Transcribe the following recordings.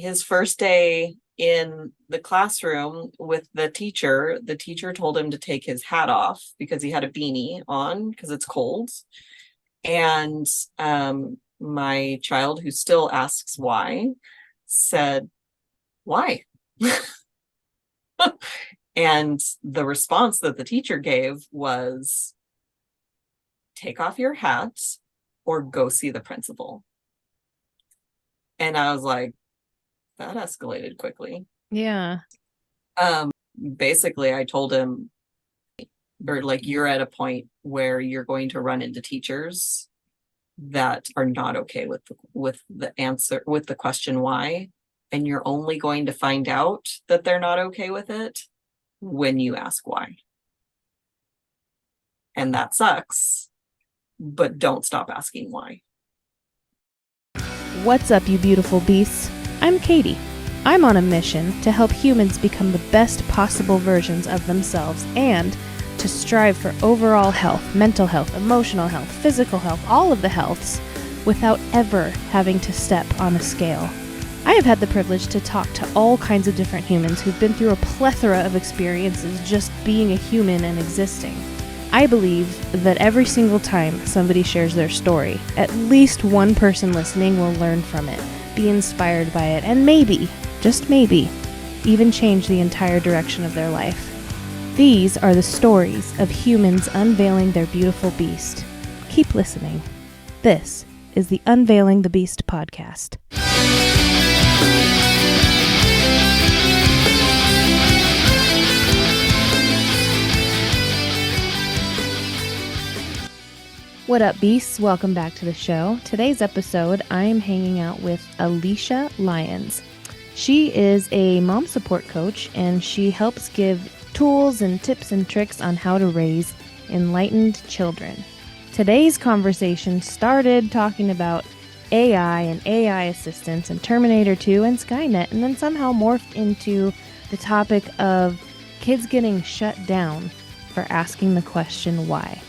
His first day in the classroom with the teacher told him to take his hat off because he had a beanie on because it's cold. And my child, who still asks why, said, "Why?" And the response that the teacher gave was, "Take off your hat or go see the principal." And I was like, that escalated quickly. Yeah. Basically, I told him, or like, you're at a point where you're going to run into teachers that are not okay with the answer, with the question why, and you're only going to find out that they're not okay with it when you ask why. And that sucks, but don't stop asking why. What's up, you beautiful beasts? I'm Katie. I'm on a mission to help humans become the best possible versions of themselves and to strive for overall health, mental health, emotional health, physical health, all of the healths, without ever having to step on a scale. I have had the privilege to talk to all kinds of different humans who've been through a plethora of experiences just being a human and existing. I believe that every single time somebody shares their story, at least one person listening will learn from it, be inspired by it, and maybe, just maybe, even change the entire direction of their life. These are the stories of humans unveiling their beautiful beast. Keep listening. This is the Unveiling the Beast podcast. What up, beasts? Welcome back to the show. Today's episode, I'm hanging out with Alysia Lyons. She is a mom support coach, and she helps give tools and tips and tricks on how to raise enlightened children. Today's conversation started talking about AI and AI assistants and Terminator 2 and Skynet, and then somehow morphed into the topic of kids getting shut down for asking the question why.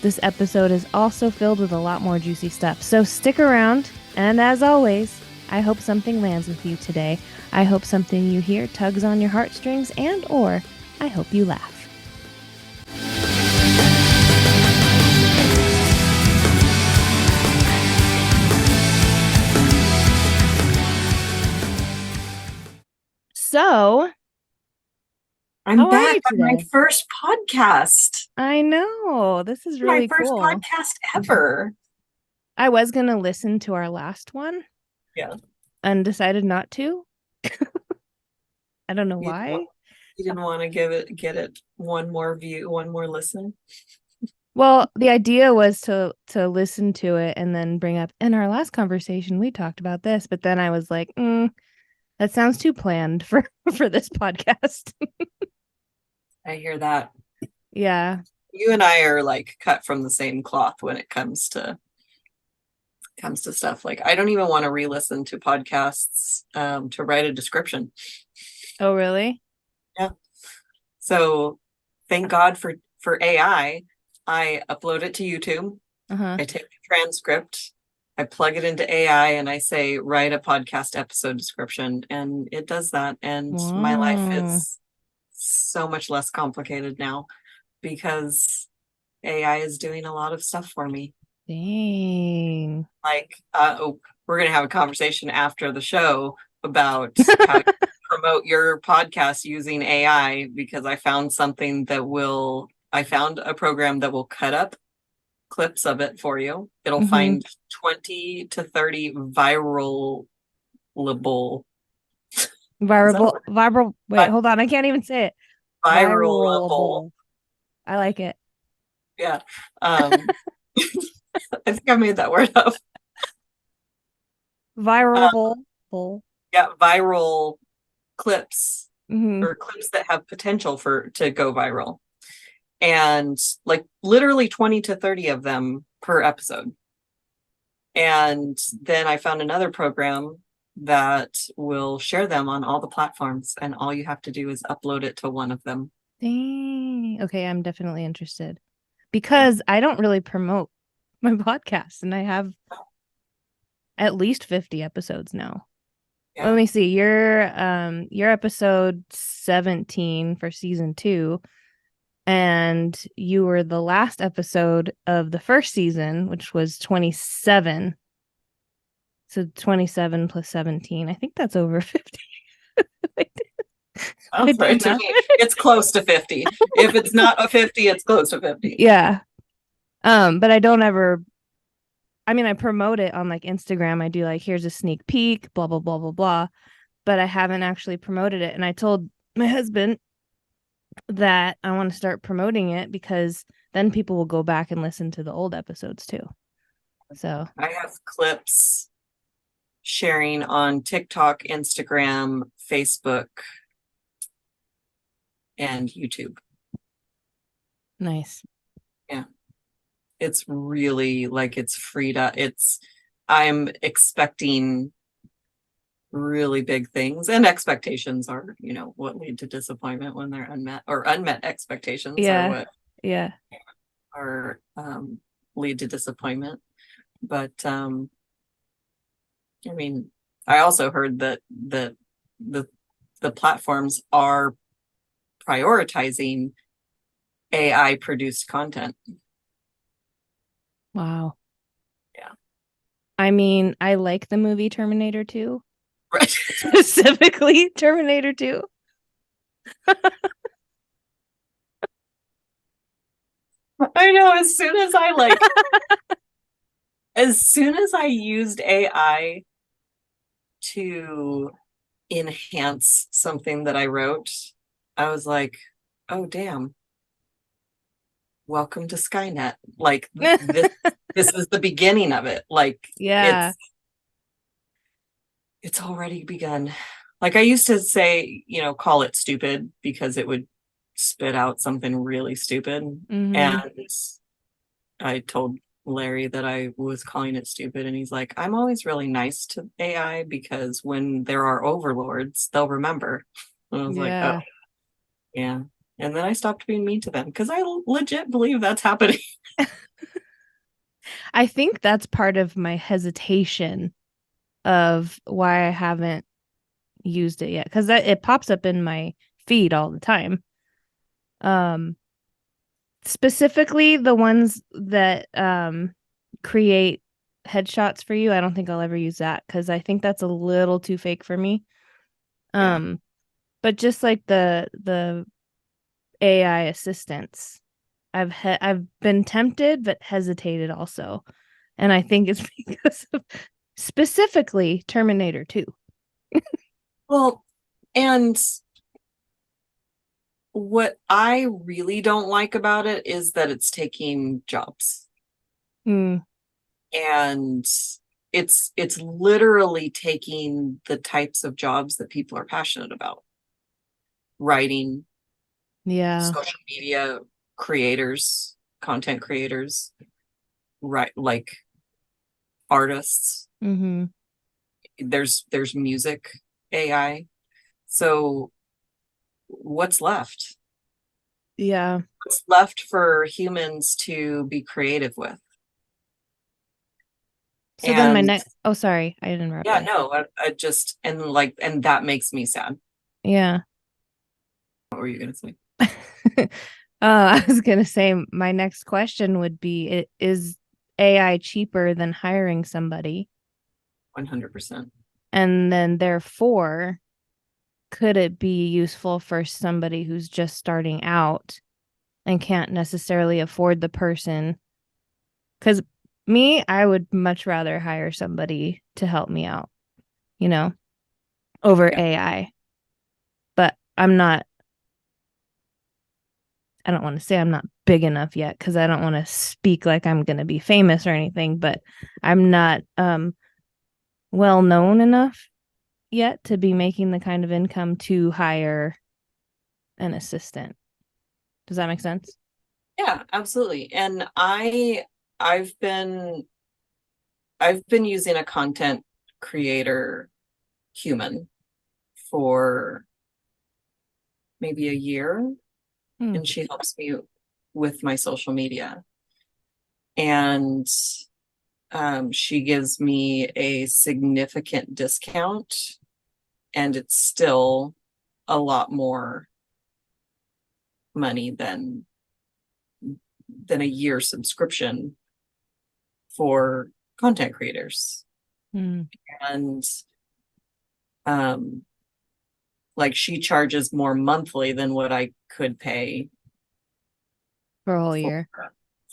This episode is also filled with a lot more juicy stuff, so stick around, and as always, I hope something lands with you today. I hope something you hear tugs on your heartstrings, and or I hope you laugh. So, I'm how are back you on my today? first podcast. I know, this is really My first cool. podcast ever. I was going to listen to our last one. Yeah. And decided not to. I don't know why. You didn't want to get it one more view, one more listen. Well, the idea was to listen to it and then bring up, in our last conversation, we talked about this, but then I was like, that sounds too planned for this podcast. I hear that. Yeah. You and I are like cut from the same cloth when it comes to stuff. Like, I don't even want to re-listen to podcasts to write a description. Oh, really? Yeah. So thank God for AI. I upload it to YouTube. Uh-huh. I take the transcript, I plug it into AI, and I say, write a podcast episode description, and it does that. And my life is so much less complicated now because AI is doing a lot of stuff for me. Dang. Like, we're going to have a conversation after the show about how to promote your podcast using AI, because I found a program that will cut up clips of it for you. It'll find 20 to 30 viral. Viral. Wait, hold on. I can't even say it. Viralable. I like it. Yeah. I think I made that word up. Viral. Yeah, viral clips, Mm-hmm. or clips that have potential to go viral. And like literally 20 to 30 of them per episode. And then I found another program that will share them on all the platforms, and all you have to do is upload it to one of them. Dang. Okay, I'm definitely interested because I don't really promote my podcast, and I have at least 50 episodes now. Let me see. You're episode 17 for season 2, and you were the last episode of the first season, which was 27. So 27 plus 17. I think that's over 50. It's close to 50. If it's not a 50, it's close to 50. Yeah. But I don't ever, I mean, I promote it on like Instagram. I do like, here's a sneak peek, blah, blah, blah, blah, blah. But I haven't actually promoted it. And I told my husband that I want to start promoting it because then people will go back and listen to the old episodes too. So I have clips sharing on TikTok, Instagram, Facebook, and YouTube. nice. Yeah. It's really like it's freed up. I'm expecting really big things, and expectations are, what lead to disappointment when they're unmet, or unmet expectations Yeah. are what Yeah. are lead to disappointment. But I mean, I also heard that the platforms are prioritizing AI produced content. Wow. Yeah. I mean, I like the movie Terminator 2, Right. specifically Terminator 2. I know, as soon as I used AI to enhance something that I wrote, I was like, oh damn, welcome to Skynet. Like this is the beginning of it. Like Yeah. it's already begun. Like I used to say, call it stupid because it would spit out something really stupid. Mhm. And I told Larry that I was calling it stupid, and he's like, I'm always really nice to AI because when there are overlords, they'll remember. And I was like, oh, yeah. And then I stopped being mean to them because I legit believe that's happening. I think that's part of my hesitation of why I haven't used it yet, because it pops up in my feed all the time. Specifically the ones that create headshots for you. I don't think I'll ever use that because I think that's a little too fake for me. Yeah. But just like the AI assistants, I've been tempted but hesitated also, and I think it's because of specifically Terminator 2. Well, and what I really don't like about it is that it's taking jobs. Mm. And it's literally taking the types of jobs that people are passionate about. Writing, Yeah. social media creators, content creators, right, like artists. Mm-hmm. There's music AI. So what's left? Yeah. What's left for humans to be creative with? So then my And next, oh, sorry, I didn't interrupt yeah, you. no, I just, and that makes me sad. Yeah. What were you gonna say? I was gonna say my next question would be: Is AI cheaper than hiring somebody? 100%. And then therefore, could it be useful for somebody who's just starting out and can't necessarily afford the person? Because me, I would much rather hire somebody to help me out, over Yeah. AI. But I don't want to say I'm not big enough yet because I don't want to speak like I'm going to be famous or anything, but I'm not well known enough yet to be making the kind of income to hire an assistant. Does that make sense? Yeah, absolutely. And I've been using a content creator human for maybe a year, and she helps me with my social media. And she gives me a significant discount and it's still a lot more money than a year subscription for content creators. Mm. And like she charges more monthly than what I could pay For a whole year.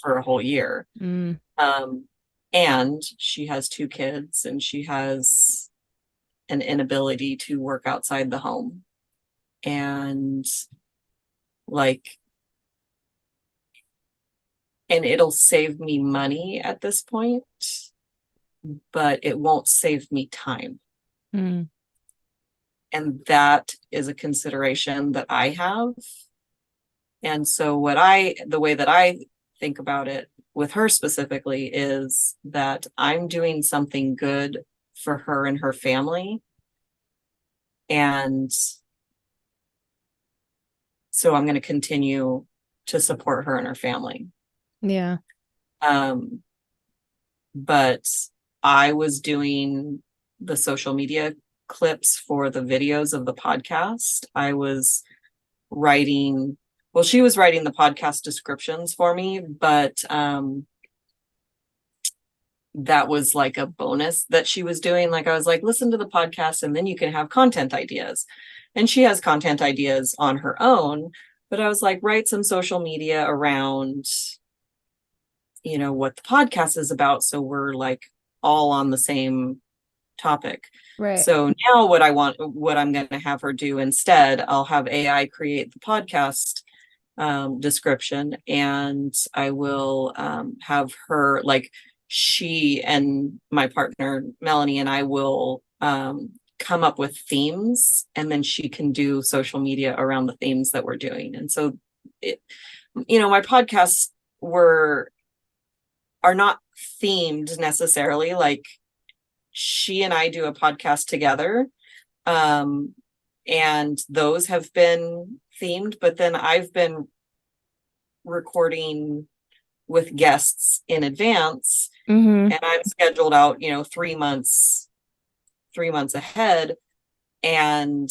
For a whole year. Mm. And she has 2 kids, and she has an inability to work outside the home. And like, and it'll save me money at this point, but it won't save me time. Mm. And that is a consideration that I have. And so the way that I think about it with her specifically is that I'm doing something good for her and her family. And so I'm going to continue to support her and her family. Yeah. But I was doing the social media clips for the videos of the podcast. I was writing, well, she was writing the podcast descriptions for me, but that was like a bonus that she was doing. Like, I was like, listen to the podcast and then you can have content ideas. And she has content ideas on her own, but I was like, write some social media around, you know, what the podcast is about, so we're like all on the same topic. Right. So now what I'm going to have her do instead, I'll have AI create the podcast description, and I will have her, like, she and my partner Melanie and I will come up with themes, and then she can do social media around the themes that we're doing. And so my podcasts are not themed necessarily. Like, she and I do a podcast together, and those have been themed, but then I've been recording with guests in advance, Mm-hmm. and I'm scheduled out, 3 months ahead. And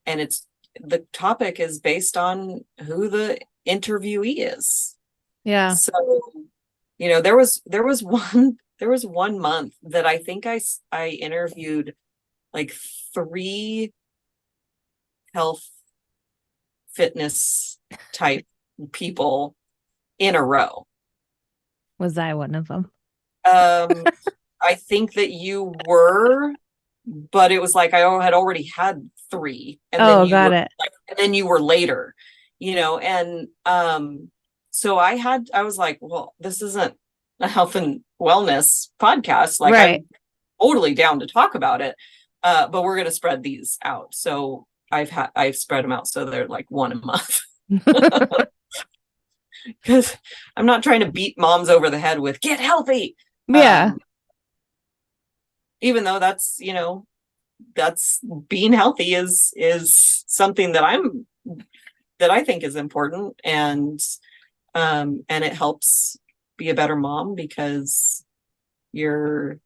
it's, the topic is based on who the interviewee is. Yeah. So, there was one month that I think I interviewed like 3 health fitness type people in a row. Was I one of them? I think that you were, but it was like I had already had 3, and then got it. And then you were later, and so I was like, well, this isn't a health and wellness podcast. Like, right. I'm totally down to talk about it, but we're going to spread these out. So I've spread them out so they're like 1 a month. Because I'm not trying to beat moms over the head with get healthy. Yeah. Even though that's being healthy is something that I think is important, and it helps be a better mom because you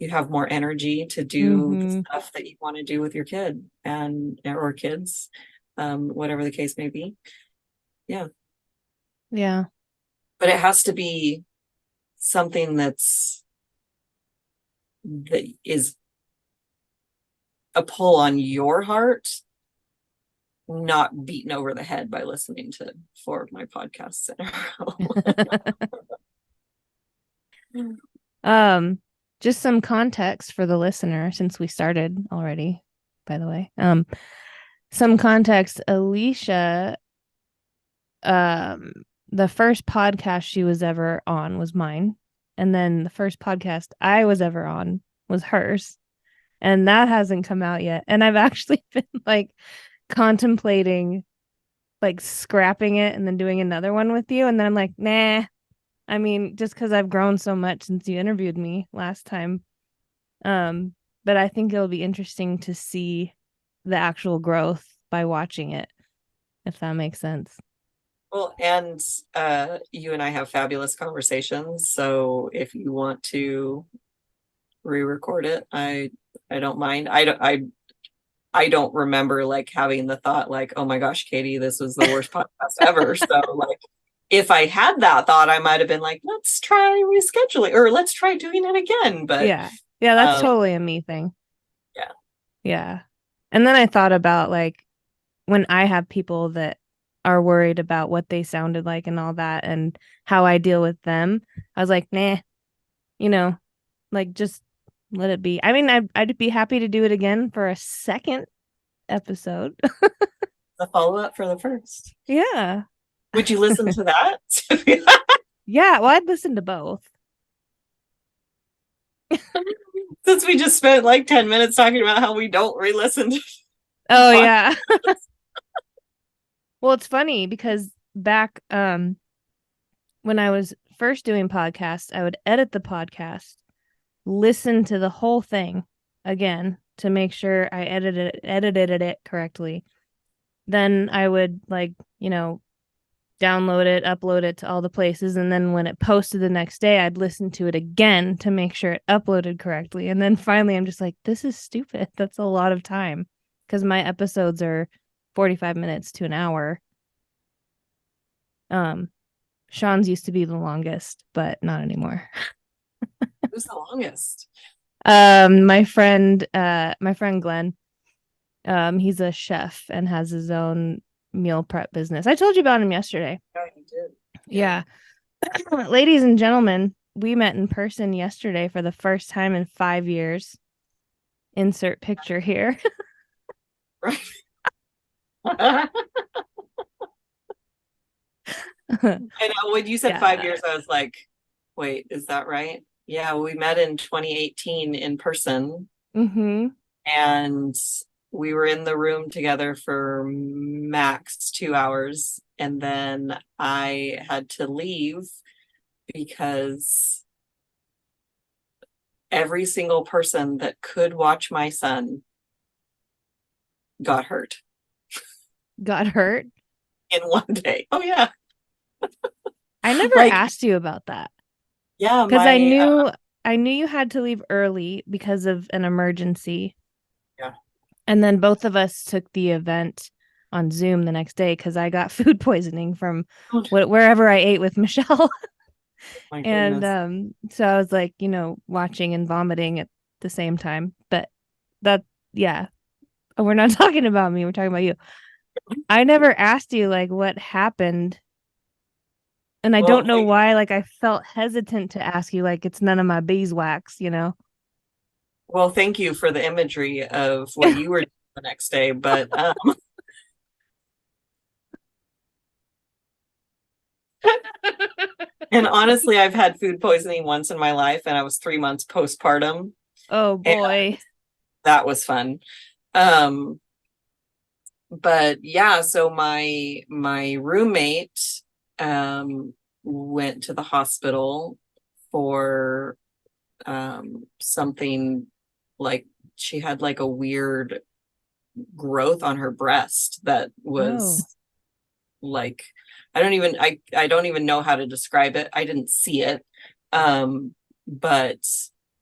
have more energy to do the stuff that you want to do with your kid or kids, whatever the case may be. Yeah. Yeah. But it has to be something that is a pull on your heart, not beaten over the head by listening to 4 of my podcasts in a row. Just some context for the listener, since we started already, by the way. Some context. Alysia, the first podcast she was ever on was mine. And then the first podcast I was ever on was hers. And that hasn't come out yet. And I've actually been like contemplating like scrapping it and then doing another one with you. And then I'm like, nah. I mean, just because I've grown so much since you interviewed me last time. But I think it'll be interesting to see the actual growth by watching it, if that makes sense. Well, and you and I have fabulous conversations. So if you want to re-record it. I don't mind. I don't remember like having the thought like, oh my gosh, Katie, this was the worst podcast ever. So like if I had that thought, I might have been like, let's try rescheduling or let's try doing it again. But Yeah. Yeah, that's totally a me thing. yeah. Yeah. And then I thought about like when I have people that are worried about what they sounded like and all that and how I deal with them. I was like, nah, you know, like just let it be. I mean, I'd be happy to do it again for a second episode. The follow-up for the first. Yeah. Would you listen to that? Yeah. Well, I'd listen to both. Since we just spent like 10 minutes talking about how we don't re-listen to Oh, yeah. Well, it's funny because back when I was first doing podcasts, I would edit the podcast, listen to the whole thing again to make sure I edited it correctly. Then I would like, download it, upload it to all the places, and then when it posted the next day, I'd listen to it again to make sure it uploaded correctly. And then finally I'm just like, this is stupid. That's a lot of time because my episodes are 45 minutes to an hour. Sean's used to be the longest, but not anymore. Who's the longest? My friend Glenn, he's a chef and has his own meal prep business. I told you about him yesterday. Oh, you did. Yeah. Ladies and gentlemen, we met in person yesterday for the first time in 5 years. Insert picture here. Right. I know when you said 5 years, I was like, wait, is that right? Yeah, we met in 2018 in person. Mm-hmm. And we were in the room together for max 2 hours. And then I had to leave because every single person that could watch my son got hurt. Got hurt? In one day. Oh, yeah. I never asked you about that. Yeah. Because I knew you had to leave early because of an emergency. Yeah. And then both of us took the event on Zoom the next day because I got food poisoning from wherever I ate with Michelle. And so I was like, watching and vomiting at the same time. But yeah. Oh, we're not talking about me. We're talking about you. I never asked you like what happened. And I don't know why, like I felt hesitant to ask you, like it's none of my beeswax, Well, thank you for the imagery of what you were doing the next day, but and honestly, I've had food poisoning once in my life, and I was 3 months postpartum. Oh boy, that was fun. But yeah, so my roommate went to the hospital for something like she had like a weird growth on her breast that was like I don't even know how to describe it. I didn't see it. But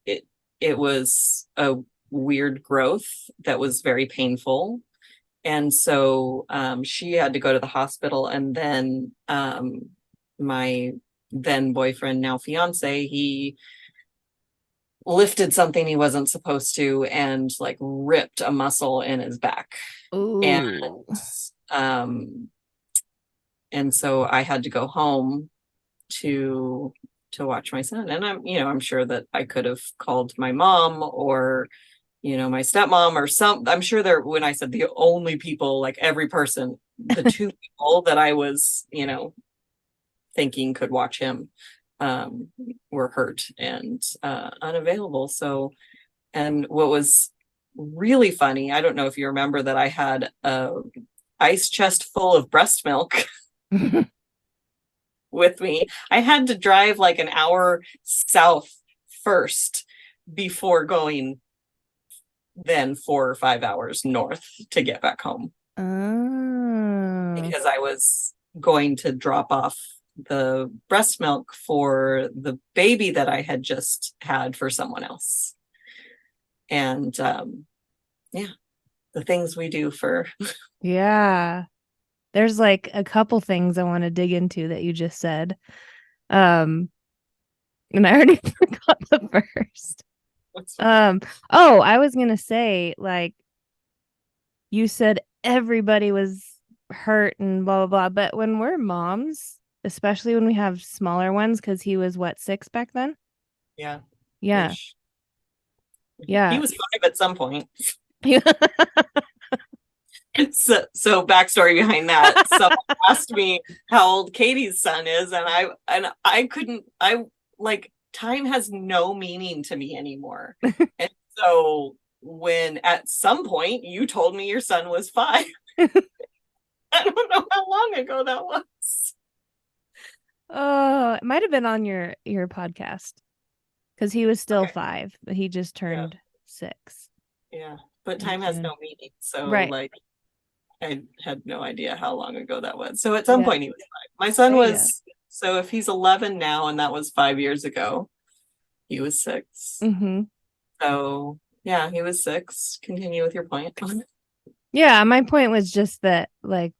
it was a weird growth that was very painful. And so she had to go to the hospital, and then my then boyfriend, now fiance, he lifted something he wasn't supposed to and like ripped a muscle in his back. Ooh. And so I had to go home to watch my son. And I'm sure that I could have called my mom or my stepmom or I'm sure when I said the only people, like every person, the two people that I was, thinking could watch him were hurt and unavailable. So, and what was really funny, I don't know if you remember that I had a ice chest full of breast milk with me. I had to drive like an hour south first before going then 4 or 5 hours north to get back home. Because I was going to drop off the breast milk for the baby that I had just had for someone else. And yeah, the things we do for. Yeah. There's like a couple things I want to dig into that you just said. And I already forgot the first. Oh, I was gonna say, like, you said everybody was hurt and blah blah blah, but when we're moms, especially when we have smaller ones, because he was what, 6 back then? Yeah. Yeah. Ish. He Yeah. was 5 at some point. So backstory behind that. Someone asked me how old Katie's son is, and I couldn't. I like, time has no meaning to me anymore. And so when at some point you told me your son was 5, I don't know how long ago that was. Oh, it might have been on your podcast because he was still Okay. 5, but he just turned 6. Yeah, but in time has June. no meaning. So Right. like, I had no idea how long ago that was. So at some Yeah. point he was 5. My son There you go. was, so if he's 11 now, and that was 5 years ago, he was 6. Mm-hmm. So yeah, he was 6. Continue with your point. Yeah, my point was just that, like,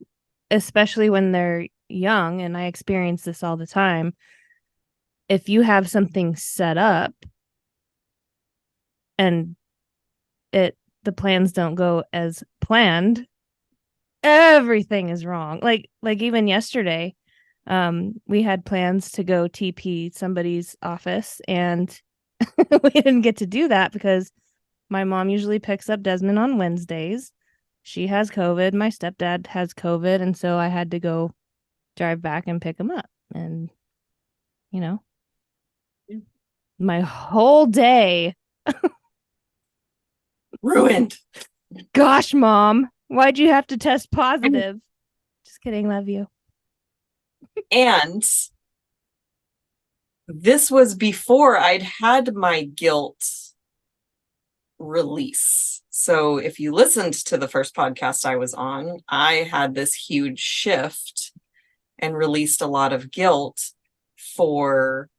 especially when they're young, and I experience this all the time, if you have something set up and the plans don't go as planned, everything is wrong. Like even yesterday, we had plans to go TP somebody's office, and we didn't get to do that because my mom usually picks up Desmond on Wednesdays. She has COVID. My stepdad has COVID. And so I had to go drive back and pick him up. And, you know, my whole day. Ruined. Gosh, Mom, why'd you have to test positive? Just kidding. Love you. And this was before I'd had my guilt release. So if you listened to the first podcast I was on, I had this huge shift and released a lot of guilt for,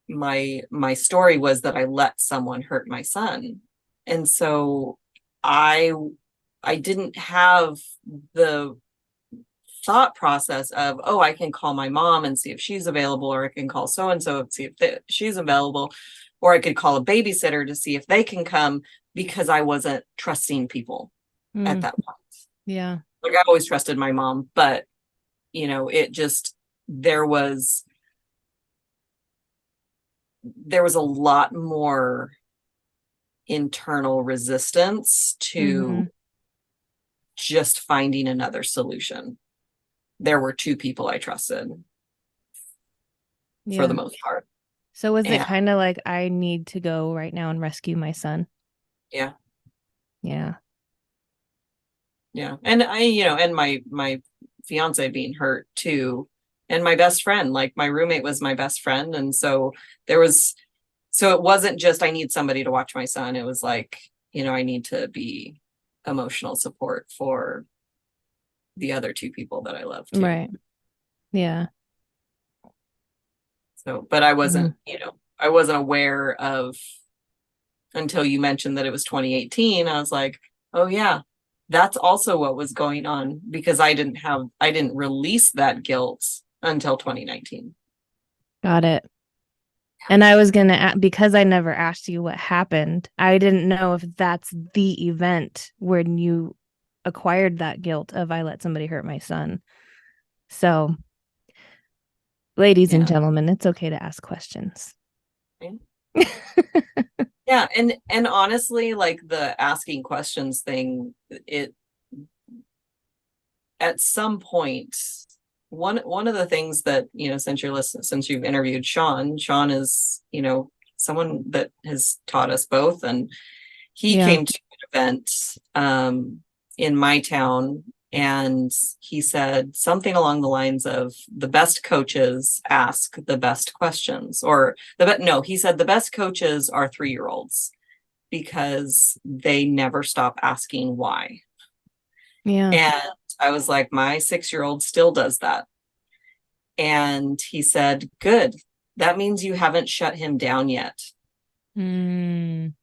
my story was that I let someone hurt my son. And so I didn't have the thought process of, oh, I can call my mom and see if she's available, or I can call so and so and see if she's available, or I could call a babysitter to see if they can come, because I wasn't trusting people at that point. Yeah. Like, I always trusted my mom, but it just, there was a lot more internal resistance to just finding another solution. There were 2 people I trusted for the most part. So was it kind of like, I need to go right now and rescue my son? Yeah. Yeah. Yeah. And and my fiance being hurt too. And my best friend, like, my roommate was my best friend. And so it wasn't just, I need somebody to watch my son. It was like, I need to be emotional support for the other 2 people that I love too. Right. Yeah. So, but I wasn't, I wasn't aware of, until you mentioned that it was 2018. I was like, oh yeah, that's also what was going on, because I didn't release that guilt until 2019. Got it. And I was going to, because I never asked you what happened, I didn't know if that's the event when you acquired that guilt of, I let somebody hurt my son. So, ladies and gentlemen, it's okay to ask questions. Yeah. And honestly, like, the asking questions thing, it, at some point, one of the things that, since you've interviewed Sean is, someone that has taught us both. And he came to an event in my town, and he said something along the lines of, the best coaches ask the best questions, or he said the best coaches are 3-year-olds, because they never stop asking why. Yeah. And I was like, my 6-year-old still does that. And he said, good, that means you haven't shut him down yet. Mm.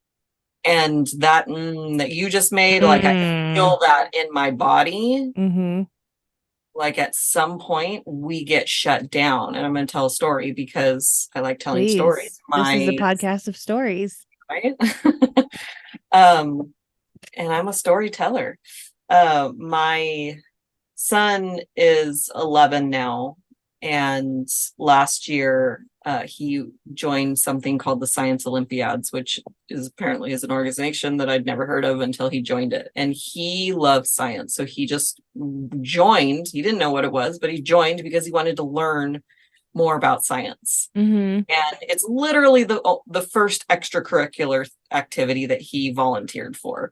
And that you just made, like I can feel that in my body. Mm-hmm. Like at some point we get shut down. And I'm going to tell a story because I like telling stories. Please. This is a podcast of stories. Right? um, and I'm a storyteller. My son is 11 now, and last year he joined something called the Science Olympiads, which is apparently is an organization that I'd never heard of until he joined it. And he loves science, so he just joined. He didn't know what it was, but he joined because he wanted to learn more about science. Mm-hmm. And it's literally the first extracurricular activity that he volunteered for.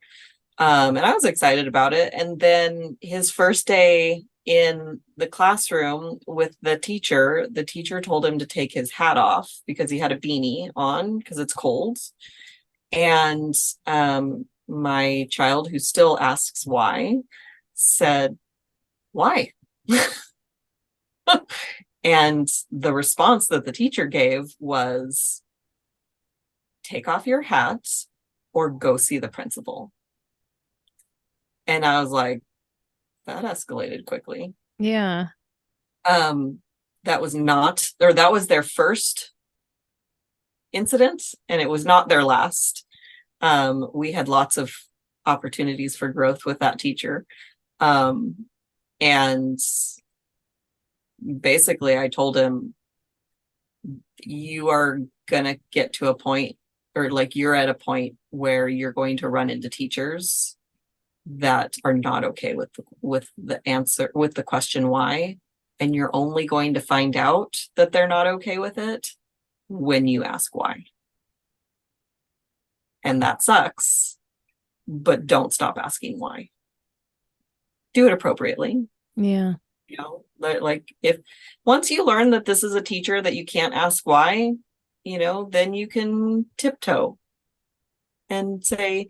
And I was excited about it. And then his first day in the classroom with the teacher told him to take his hat off because he had a beanie on because it's cold. And my child, who still asks why, said, "Why?" And the response that the teacher gave was, "Take off your hat or go see the principal." And I was like, that escalated quickly. Yeah. That was their first incident, and it was not their last. We had lots of opportunities for growth with that teacher. And basically I told him, you are gonna get to a point, or like you're at a point where you're going to run into teachers that are not okay with the answer, with the question why, and you're only going to find out that they're not okay with it when you ask why. And that sucks, but don't stop asking why. Do it appropriately. Yeah. You know, like if once you learn that this is a teacher that you can't ask why, then you can tiptoe and say,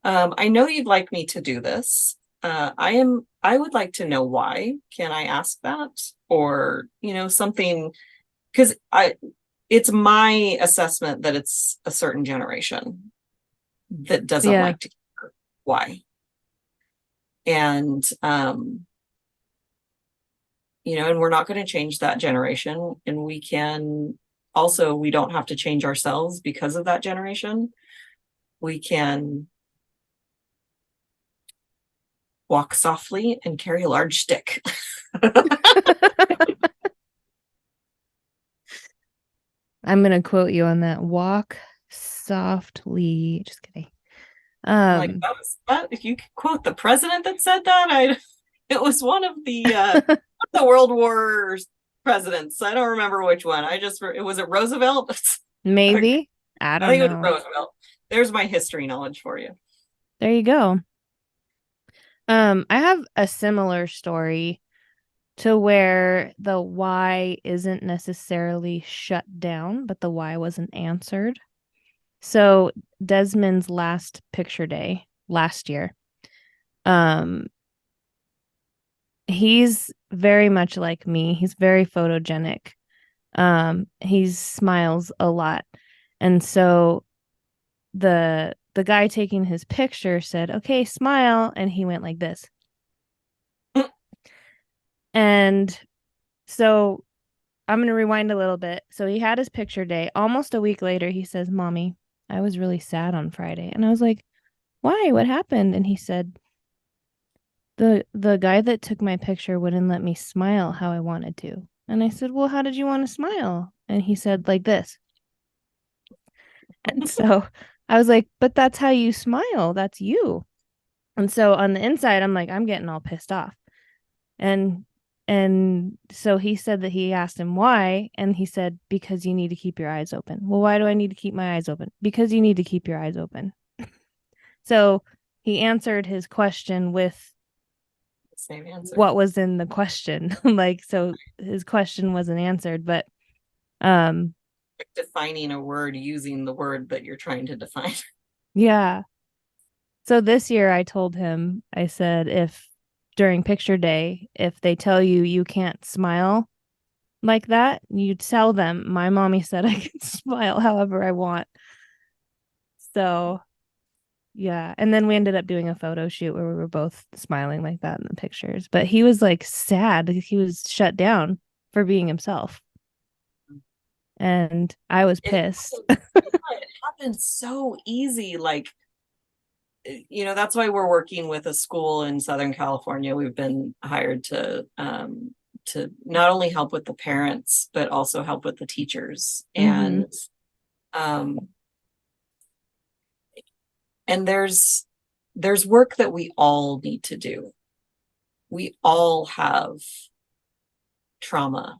I know you'd like me to do this. I would like to know why. Can I ask that? Or, something, because it's my assessment that it's a certain generation that doesn't like to hear why. And, and we're not going to change that generation. And we don't have to change ourselves because of that generation. We can walk softly and carry a large stick. I'm going to quote you on that. Walk softly. Just kidding. Like that, if you could quote the president that said that, it was one of the World War presidents. I don't remember which one. Was it Roosevelt? Maybe. I don't know. It was Roosevelt. There's my history knowledge for you. There you go. I have a similar story to where the why isn't necessarily shut down, but the why wasn't answered. So Desmond's last picture day last year, he's very much like me. He's very photogenic. He smiles a lot. And so the guy taking his picture said, "Okay, smile." And he went like this. And so I'm going to rewind a little bit. So he had his picture day. Almost a week later, he says, "Mommy, I was really sad on Friday." And I was like, "Why? What happened?" And he said, the guy that took my picture wouldn't let me smile how I wanted to. And I said, "Well, how did you want to smile?" And he said, "Like this." And so I was like, "But that's how you smile. That's you." And so on the inside, I'm like, I'm getting all pissed off. And so he said that he asked him why, and he said, "Because you need to keep your eyes open." Well, why do I need to keep my eyes open? Because you need to keep your eyes open. So he answered his question with the same answer. What was in the question. So his question wasn't answered, but defining a word using the word that you're trying to define. Yeah. So this year I told him, I said, if during picture day, if they tell you you can't smile like that, you tell them, "My mommy said I can smile however I want." So, yeah. And then we ended up doing a photo shoot where we were both smiling like that in the pictures. But he was like sad. He was shut down for being himself. And I was It, pissed. it happens so easy. Like, that's why we're working with a school in Southern California. We've been hired to not only help with the parents, but also help with the teachers. Mm-hmm. Um, and there's work that we all need to do. We all have trauma.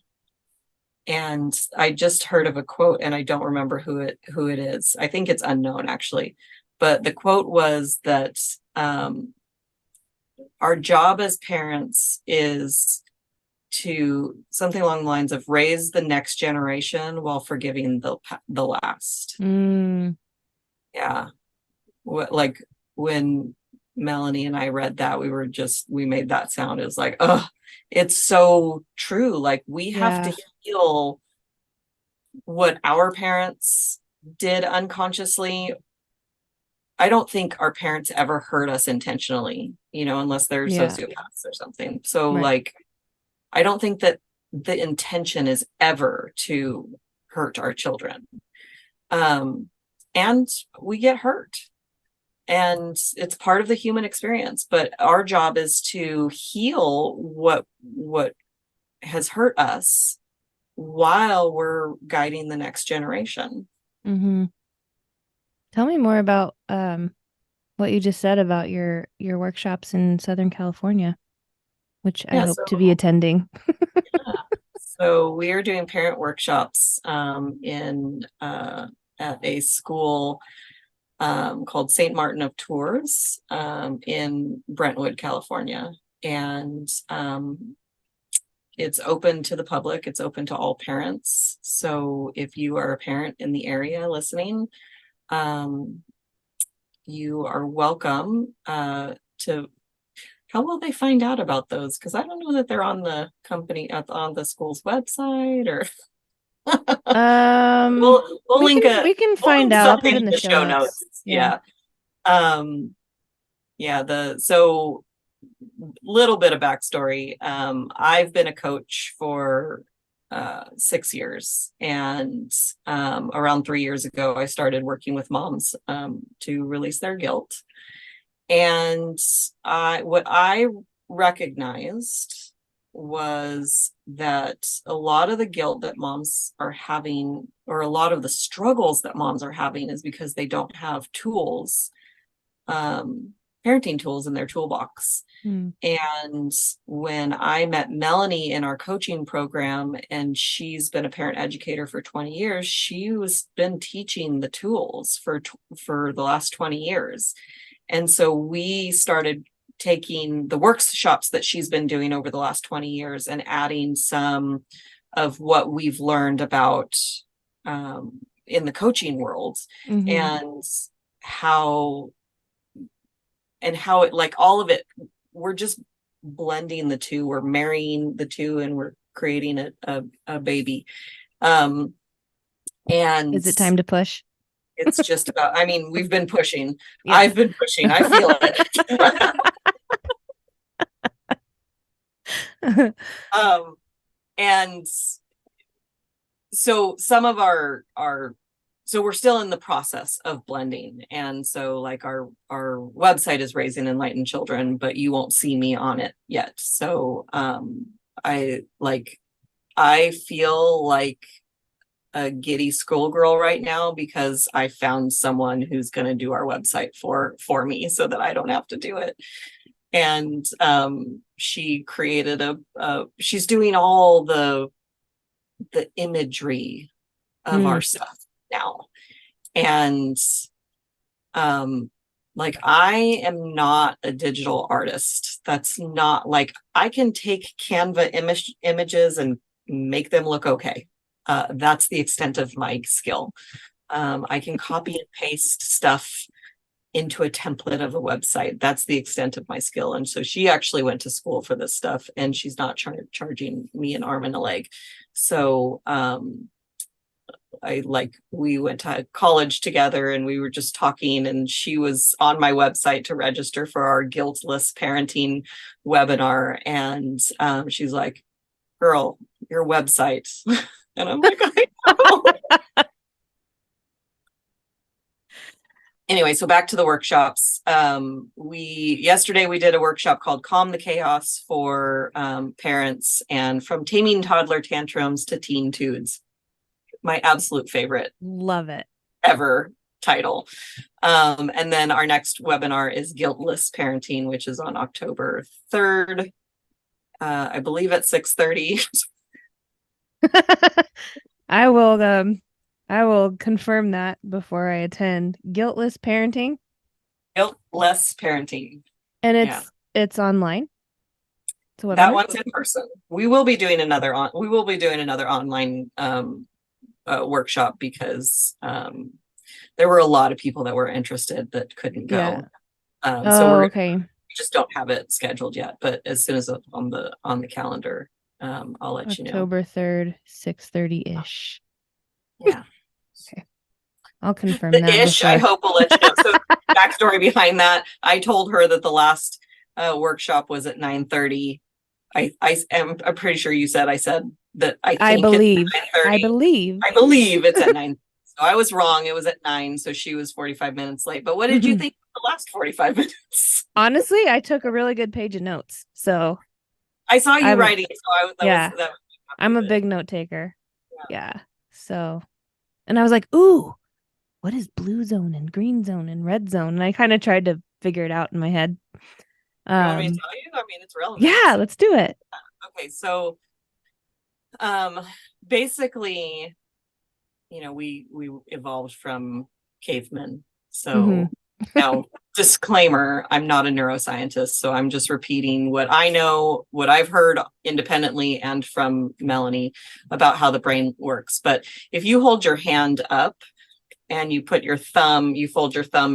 And I just heard of a quote, and I don't remember who it is. I think it's unknown, actually. But the quote was that our job as parents is to something along the lines of raise the next generation while forgiving the last. Mm, Yeah. Like when Melanie and I read that, we made that sound. It was like, oh, it's so true. Like we have yeah. to heal what our parents did unconsciously. I don't think our parents ever hurt us intentionally, unless they're Yeah. sociopaths or something. So Right. like, I don't think that the intention is ever to hurt our children. And we get hurt. And it's part of the human experience, but our job is to heal what has hurt us while we're guiding the next generation. Mm-hmm. Tell me more about what you just said about your workshops in Southern California, which I Yeah, hope to be attending. so we are doing parent workshops in at a school called St. Martin of Tours in Brentwood, California. And it's open to the public. It's open to all parents. So if you are a parent in the area listening, you are welcome to. How will they find out about those? Because I don't know that they're on the on the school's website or. Um, We'll we link can we'll find link out. I'll put something it in in the the show show notes. notes. Yeah. Yeah. Yeah, so little bit of backstory. I've been a coach for 6 years, and around 3 years ago, I started working with moms to release their guilt. And what I recognized was that a lot of the guilt that moms are having, or a lot of the struggles that moms are having, is because they don't have tools, parenting tools in their toolbox. Mm. And when I met Melanie in our coaching program, and she's been a parent educator for 20 years, she was been teaching the tools for the last 20 years. And so we started taking the workshops that she's been doing over the last 20 years and adding some of what we've learned about in the coaching world, Mm-hmm. and how it, like, all of it, we're just blending the two, we're marrying the two, and we're creating a baby. And Is it time to push? it's just about, I mean, we've been pushing. Yeah. I've been pushing. I feel it. And so some of our so we're still in the process of blending. And so like our website is Raising Enlightened Children, but you won't see me on it yet. So I feel like a giddy schoolgirl right now, because I found someone who's going to do our website for me so that I don't have to do it. And she created she's doing all the imagery of our stuff now. And like, I am not a digital artist. That's not, like, I can take Canva images and make them look okay. That's the extent of my skill. I can copy and paste stuff into a template of a website. That's the extent of my skill. And so she actually went to school for this stuff, and she's not charging me an arm and a leg. So we went to college together and we were just talking, and she was on my website to register for our guiltless parenting webinar. And she's like, girl, your website. And I'm like, I know. Anyway, so back to the workshops. Yesterday we did a workshop called Calm the Chaos for parents, and from taming toddler tantrums to teen tudes. My absolute favorite. Love it. Ever title. And then our next webinar is Guiltless Parenting, which is on October 3rd. I believe at 6:30. I will confirm that before I attend. Guiltless parenting. Guiltless Parenting. And it's online. That one's in person. We will be doing another online workshop because there were a lot of people that were interested that couldn't go. Yeah. We just don't have it scheduled yet, but as soon as it's on the calendar, I'll let you know. October 3rd, 6:30-ish. Yeah. Okay. I'll confirm The that. ish, I hope will let you know. So backstory behind that, I told her that the last workshop was at 9:30. I'm pretty sure I said that I believe it's at 9. So I was wrong. It was at 9. So she was 45 minutes late. But what did you think of the last 45 minutes? Honestly, I took a really good page of notes. So I saw you writing. So I'm a big note taker. Yeah. So, and I was like, ooh, what is blue zone and green zone and red zone? And I kind of tried to figure it out in my head. You want me to tell you? I mean, it's relevant. Yeah, let's do it. Okay, so basically, we evolved from cavemen. So now, disclaimer, I'm not a neuroscientist, so I'm just repeating what I know, what I've heard independently and from Melanie about how the brain works. But if you hold your hand up and you fold your thumb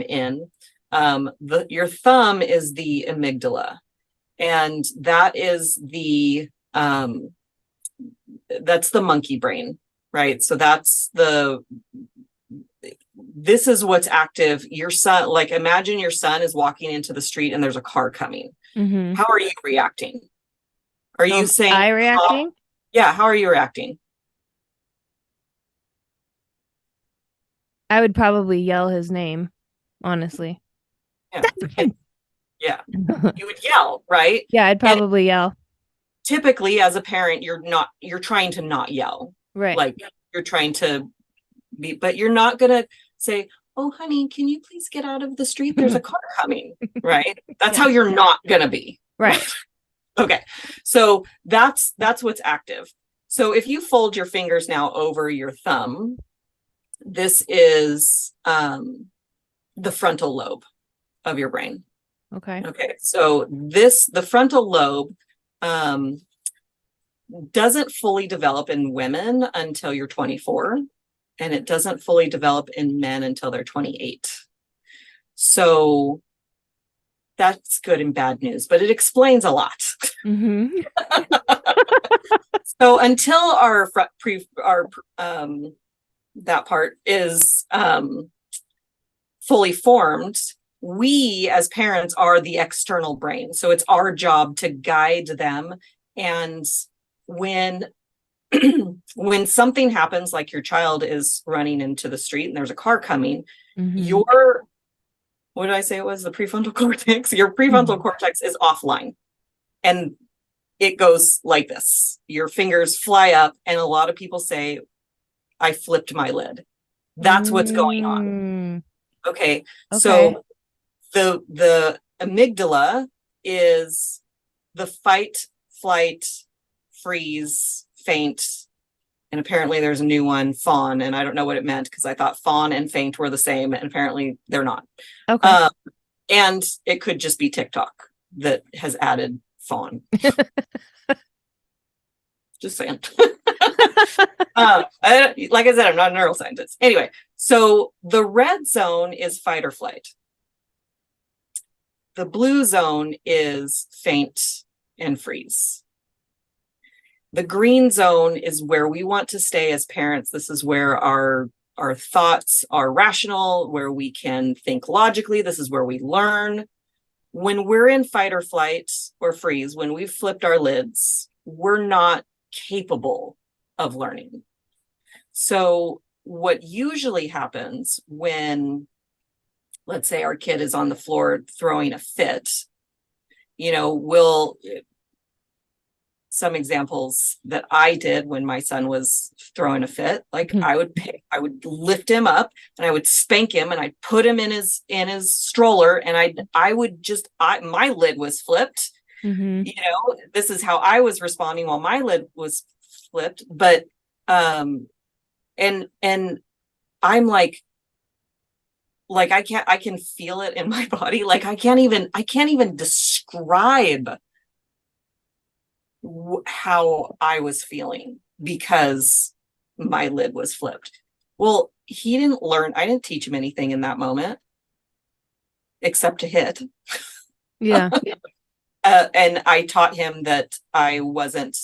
in, your thumb is the amygdala, and that is that's the monkey brain, right? So this is what's active. Your son, like, imagine your son is walking into the street and there's a car coming. How are you reacting? Are you saying I reacting? Yeah, how are you reacting? I would probably yell his name, honestly. Yeah. You would yell, right? Yeah, I'd probably yell. Typically, as a parent, you're trying to not yell. Right. Like, you're trying to be, but you're not gonna say, oh honey, can you please get out of the street? There's a car coming, right? That's how you're not gonna be. Right. Okay. So that's what's active. So if you fold your fingers now over your thumb, this is the frontal lobe of your brain. Okay. So the frontal lobe doesn't fully develop in women until you're 24, and it doesn't fully develop in men until they're 28. So that's good and bad news, but it explains a lot. So until that part is fully formed, we as parents are the external brain. So it's our job to guide them. And when something happens, like your child is running into the street and there's a car coming, what did I say it was? The prefrontal cortex. Your prefrontal cortex is offline. And it goes like this. Your fingers fly up, and a lot of people say, I flipped my lid. That's what's going on. Okay. So the amygdala is the fight, flight, freeze, faint, and apparently there's a new one, fawn, and I don't know what it meant because I thought fawn and faint were the same, and apparently they're not. Okay. And it could just be TikTok that has added fawn. Just saying. Like I said, I'm not a neuroscientist. Anyway, so the red zone is fight or flight. The blue zone is faint and freeze. The green zone is where we want to stay as parents. This is where our thoughts are rational, where we can think logically. This is where we learn. When we're in fight or flight or freeze, when we've flipped our lids, we're not capable of learning. So what usually happens when, let's say, our kid is on the floor throwing a fit, some examples that I did when my son was throwing a fit, like I would lift him up and I would spank him and I'd put him in his stroller, and my lid was flipped. This is how I was responding while my lid was flipped. But and I'm like I can feel it in my body. Like I can't even describe how I was feeling because my lid was flipped. Well, he didn't learn. I didn't teach him anything in that moment except to hit. Yeah. And I taught him that I wasn't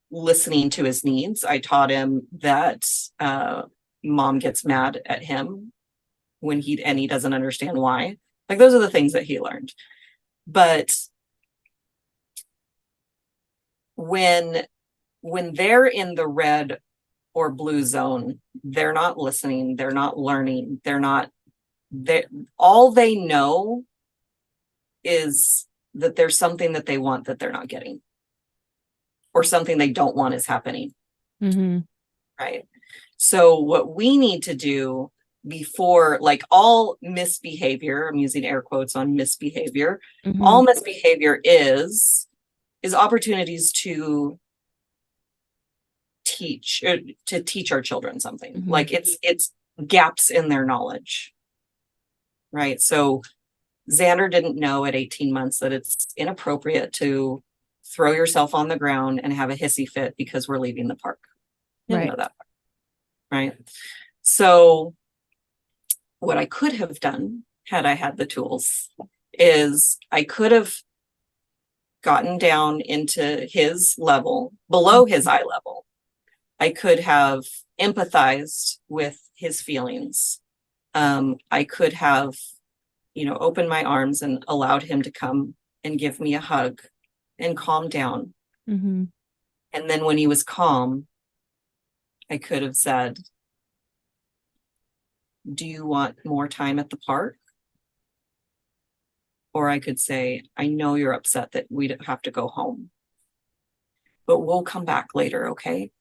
listening to his needs. I taught him that mom gets mad at him when he doesn't understand why. Like those are the things that he learned. But when they're in the red or blue zone, they're not listening, they're not learning, all they know is that there's something that they want that they're not getting, or something they don't want is happening. Right. So what we need to do before, like, all misbehavior, I'm using air quotes on misbehavior, all misbehavior is opportunities to teach our children something. Like it's gaps in their knowledge. Right. So Xander didn't know at 18 months that it's inappropriate to throw yourself on the ground and have a hissy fit because we're leaving the park. Didn't know that. Right. So what I could have done had I had the tools is I could have gotten down into his level, below his eye level. I could have empathized with his feelings. I could have, opened my arms and allowed him to come and give me a hug and calm down. And then when he was calm, I could have said, do you want more time at the park? Or I could say, I know you're upset that we don't have to go home, but we'll come back later, okay?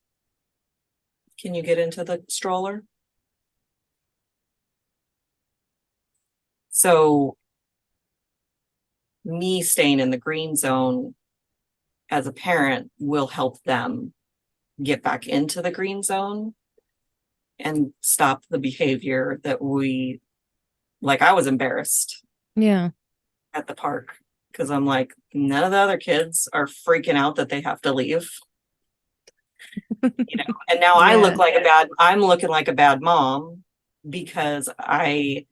Can you get into the stroller? So me staying in the green zone as a parent will help them get back into the green zone and stop the behavior that I was embarrassed. Yeah. At the park, because I'm like, none of the other kids are freaking out that they have to leave. And now I'm looking like a bad mom because I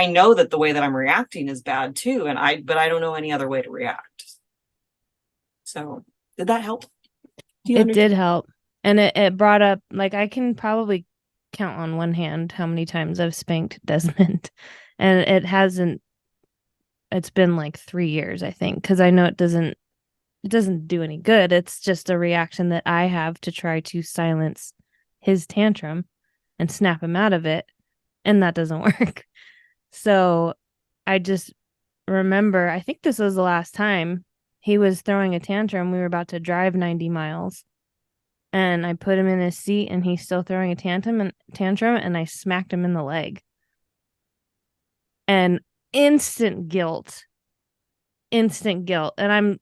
know that the way that I'm reacting is bad too. But I don't know any other way to react. So did that help? It did help. And it brought up, like, I can probably count on one hand how many times I've spanked Desmond. And it's been like 3 years, I think, because I know it doesn't do any good. It's just a reaction that I have to try to silence his tantrum and snap him out of it. And that doesn't work. So I just remember, I think this was the last time he was throwing a tantrum. We were about to drive 90 miles. And I put him in his seat and he's still throwing a tantrum, and I smacked him in the leg. And instant guilt. And I'm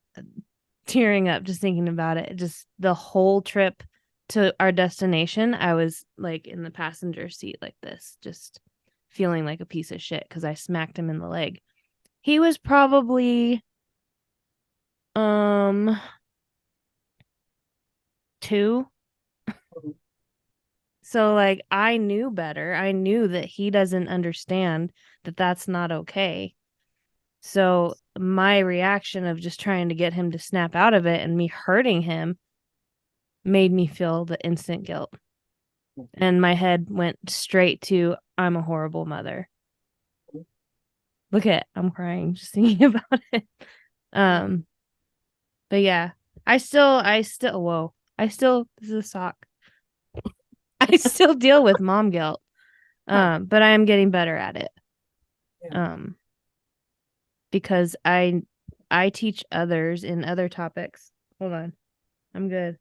tearing up just thinking about it. Just the whole trip to our destination, I was like in the passenger seat like this, just feeling like a piece of shit because I smacked him in the leg. He was probably 2. So, like, I knew better. I knew that he doesn't understand that that's not okay. So my reaction of just trying to get him to snap out of it and me hurting him made me feel the instant guilt. And my head went straight to, I'm a horrible mother. Look at, I'm crying just thinking about it. But yeah, this is a sock. I still deal with mom guilt. But I am getting better at it. Because I teach others in other topics. Hold on. I'm good.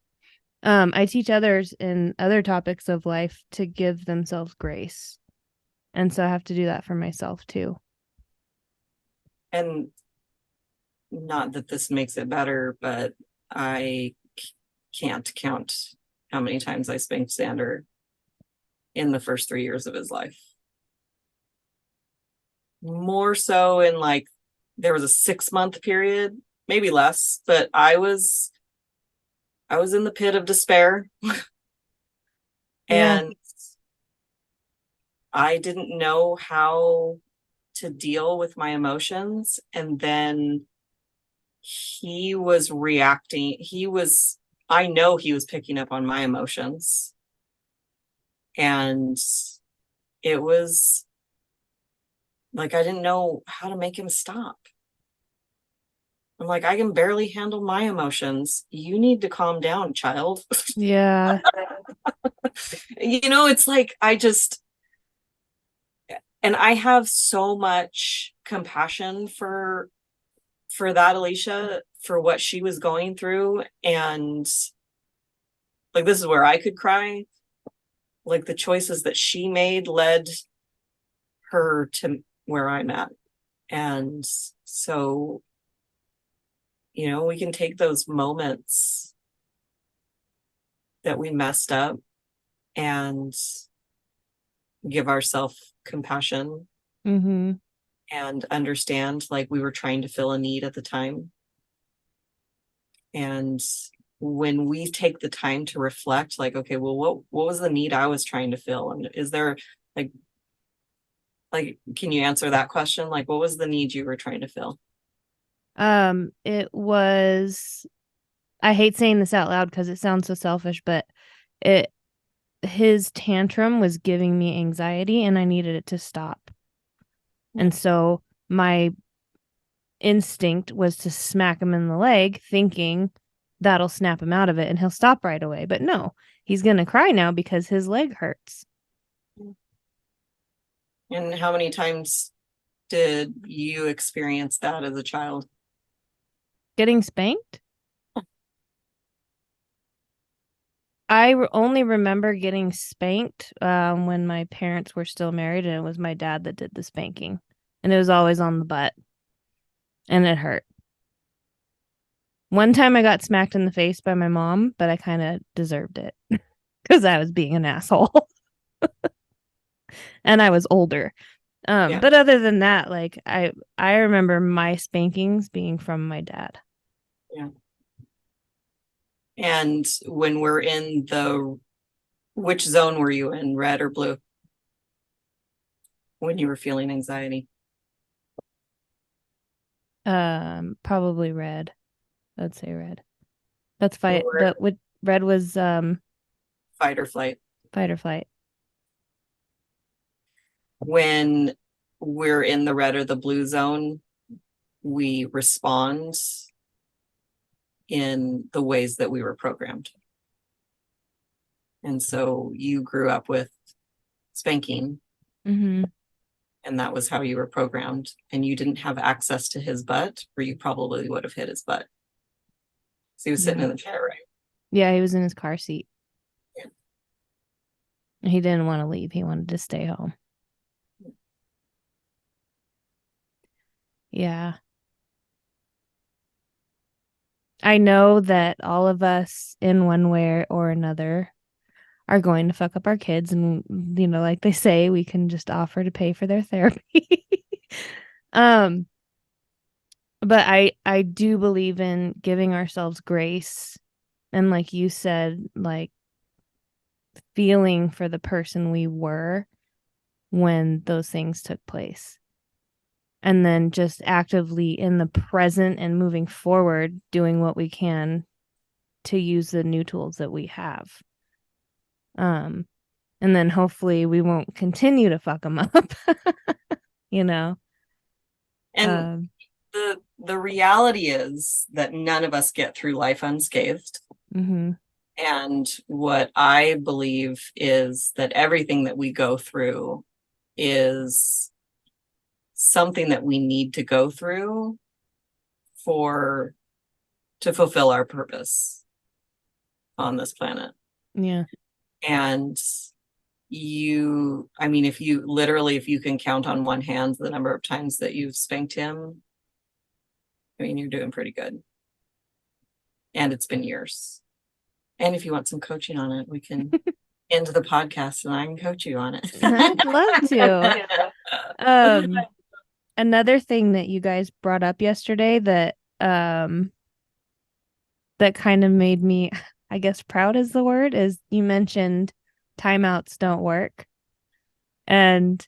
I teach others in other topics of life to give themselves grace. And so I have to do that for myself too. And not that this makes it better, but I can't count how many times I spanked Sander in the first 3 years of his life. More so in like, there was a 6-month period, maybe less, but I was in the pit of despair. Yeah. And I didn't know how to deal with my emotions. And then he was reacting. I know he was picking up on my emotions. And it was like, I didn't know how to make him stop. I'm like, I can barely handle my emotions. You need to calm down, child. Yeah. It's like, and I have so much compassion for that Alysia, for what she was going through. And like, this is where I could cry. Like, the choices that she made led her to where I'm at. And so, we can take those moments that we messed up and give ourselves compassion Mm-hmm. and understand, like, we were trying to fill a need at the time. And when we take the time to reflect, like, okay, well, what was the need I was trying to fill? And is there like, can you answer that question? Like, what was the need you were trying to fill? It was, I hate saying this out loud because it sounds so selfish, but his tantrum was giving me anxiety and I needed it to stop. And so my instinct was to smack him in the leg, thinking that'll snap him out of it and he'll stop right away. But no, he's going to cry now because his leg hurts. And how many times did you experience that as a child? Getting spanked? I only remember getting spanked when my parents were still married, and it was my dad that did the spanking. And it was always on the butt. And it hurt. One time I got smacked in the face by my mom, but I kind of deserved it because I was being an asshole. And I was older. But other than that, like I remember my spankings being from my dad. Yeah. And when we're in which zone were you in, red or blue, when you were feeling anxiety? Probably red. I'd say red. That's fight. But with red was fight or flight. Fight or flight. When we're in the red or the blue zone, we respond in the ways that we were programmed. And so you grew up with spanking, Mm-hmm. and that was how you were programmed, and you didn't have access to his butt, or you probably would have hit his butt. So he was sitting in the chair, right? Yeah, he was in his car seat. Yeah. He didn't want to leave. He wanted to stay home. Yeah. I know that all of us in one way or another are going to fuck up our kids. And, like they say, we can just offer to pay for their therapy. But I do believe in giving ourselves grace. And like you said, like feeling for the person we were when those things took place. and then just actively in the present and moving forward, doing what we can to use the new tools that we have. And then hopefully we won't continue to fuck them up, you know? And the reality is that none of us get through life unscathed. Mm-hmm. And what I believe is that everything that we go through is something that we need to go through to fulfill our purpose on this planet. Yeah. And if you can count on one hand the number of times that you've spanked him, you're doing pretty good. And it's been years. And if you want some coaching on it, we can end the podcast and I can coach you on it. I'd love to. Another thing that you guys brought up yesterday that kind of made me, I guess proud is the word, is you mentioned timeouts don't work. And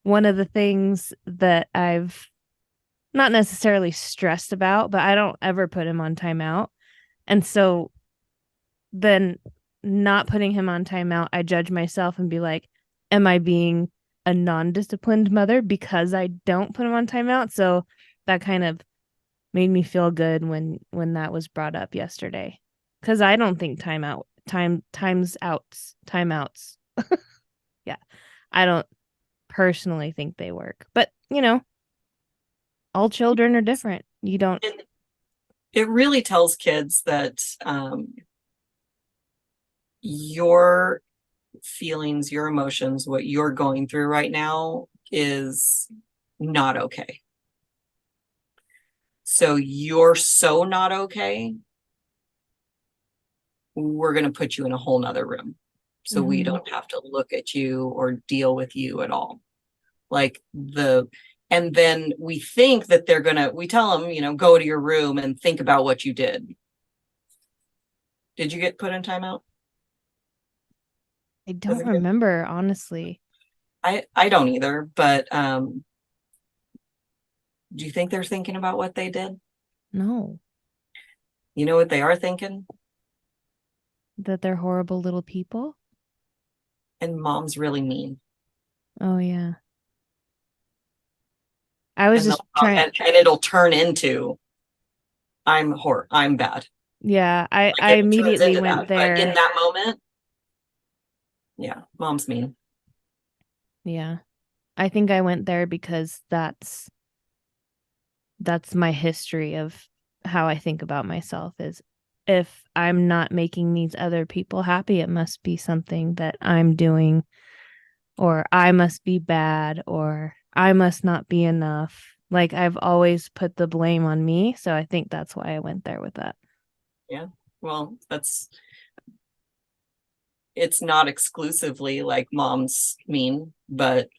one of the things that I've not necessarily stressed about, but I don't ever put him on timeout. And so then not putting him on timeout, I judge myself and be like, am I being a non-disciplined mother because I don't put him on timeout? So that kind of made me feel good when that was brought up yesterday. Because I don't think timeouts. Yeah. I don't personally think they work. But, all children are different. You don't. It really tells kids that your feelings, your emotions, what you're going through right now is not okay. So you're so not okay. We're going to put you in a whole nother room. So we don't have to look at you or deal with you at all. And then we think that we tell them, go to your room and think about what you did. Did you get put in timeout? I don't remember, honestly. I don't either, but do you think they're thinking about what they did? No. You know what they are thinking? That they're horrible little people? And mom's really mean. Oh, yeah. I was just trying. And it'll turn into, I'm bad. Yeah, I immediately went there. But in that moment, yeah, mom's mean. Yeah. I think I went there because that's my history of how I think about myself is if I'm not making these other people happy, it must be something that I'm doing, or I must be bad, or I must not be enough. Like I've always put the blame on me. So I think that's why I went there with that. Yeah. Well, it's not exclusively like mom's mean, but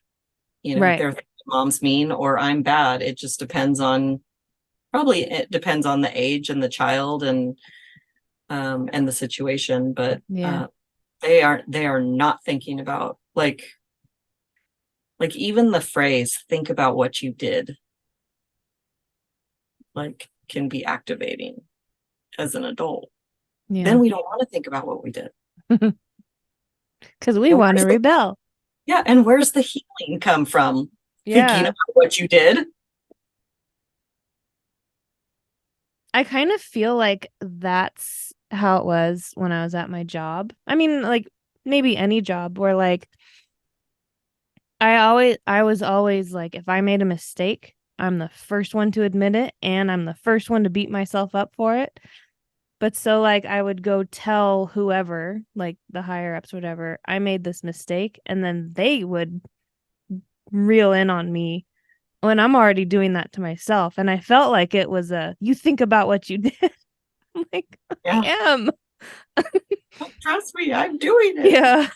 right. They're mom's mean or I'm bad. It just depends on the age and the child and the situation. But yeah, they are not thinking about like even the phrase "think about what you did" can be activating as an adult. yeah. Then we don't want to think about what we did because we want to rebel. Yeah, and where's the healing come from? Yeah. Thinking about what you did. I kind of feel like that's how it was when I was at my job. I mean, like maybe any job where like I was always like, if I made a mistake, I'm the first one to admit it and I'm the first one to beat myself up for it. But so like I would go tell whoever, like the higher ups, whatever, I made this mistake, and then they would reel in on me when I'm already doing that to myself. And I felt like it was you think about what you did. I'm like, yeah. I am. Trust me, I'm doing it. Yeah.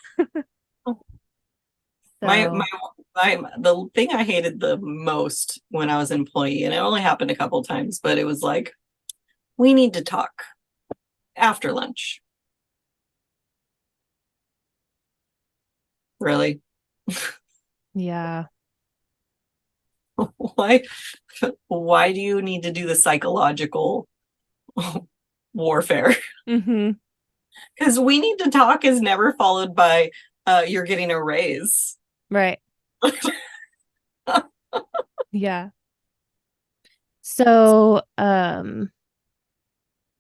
The thing I hated the most when I was an employee, and it only happened a couple of times, but it was like, we need to talk after lunch. Really? Yeah. Why, why do you need to do the psychological warfare? Mm-hmm. Because we need to talk is never followed by you're getting a raise. Right. Yeah. So, do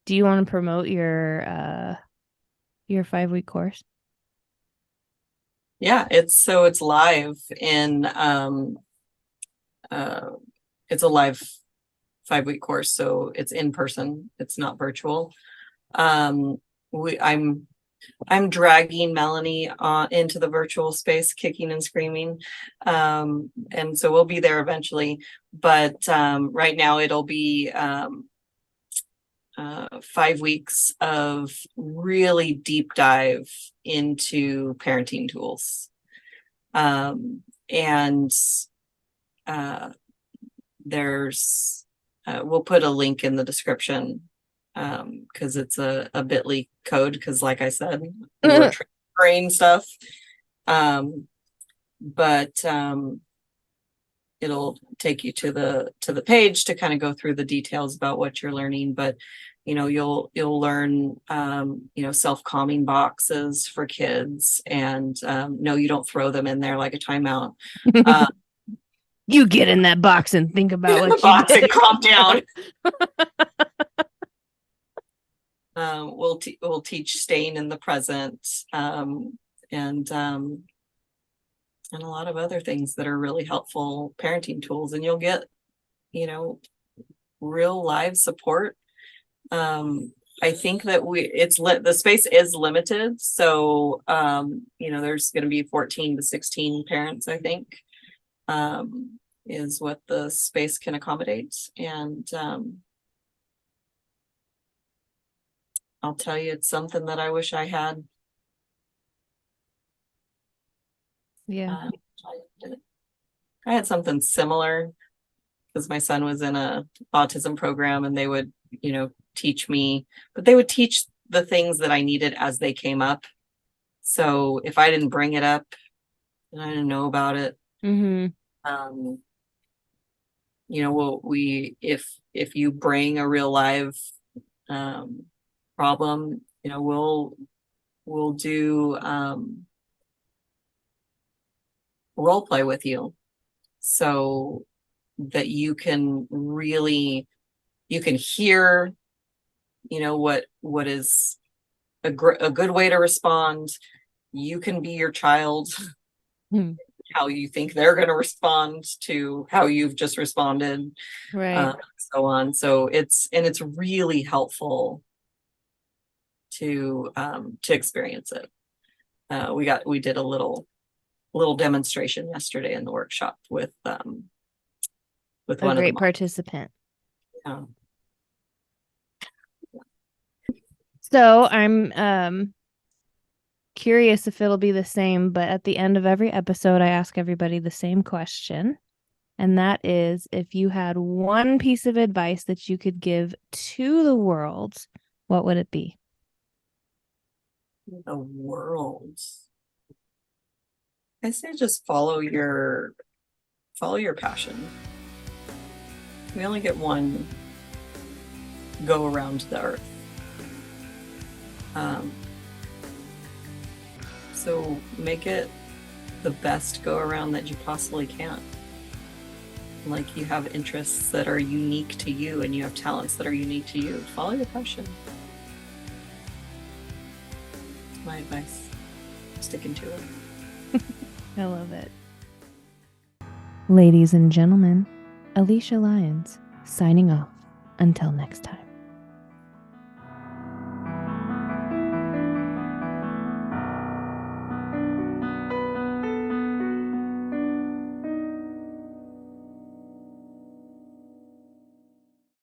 you want to promote your 5-week course? Yeah, it's live in it's a live 5-week course, so it's in person, it's not virtual. I'm dragging Melanie into the virtual space, kicking and screaming. And so we'll be there eventually. But right now it'll be 5 weeks of really deep dive into parenting tools. And there's, we'll put a link in the description because it's a bit.ly code, because like I said, we're transferring stuff. But it'll take you to the page to kind of go through the details about what you're learning. But you'll learn self-calming boxes for kids, and no, you don't throw them in there like a timeout. You get in that box and think about Get in what the you box did. and calm down. We'll teach staying in the present, and a lot of other things that are really helpful parenting tools, and you'll get real live support. I think that the space is limited, so there's going to be 14 to 16 parents, I think, is what the space can accommodate. And I'll tell you, it's something that I wish I had. Yeah. I had something similar because my son was in a autism program, and they would, teach me, but they would teach the things that I needed as they came up. So if I didn't bring it up and I didn't know about it, Mm-hmm. if you bring a real live problem, we'll do role play with you, so that you can hear what is a good way to respond. You can be your child, how you think they're going to respond to how you've just responded, Right. so on. So it's really helpful to experience it. We did a little demonstration yesterday in the workshop with A one great of the participant. yeah. So I'm curious if it'll be the same, but at the end of every episode, I ask everybody the same question. And that is, if you had one piece of advice that you could give to the world, what would it be? The world. I say just follow your passion. We only get one go around the earth. So make it the best go around that you possibly can. Like, you have interests that are unique to you, and you have talents that are unique to you. Follow your passion. That's my advice. I'm sticking to it. I love it. Ladies and gentlemen, Alysia Lyons signing off. Until next time.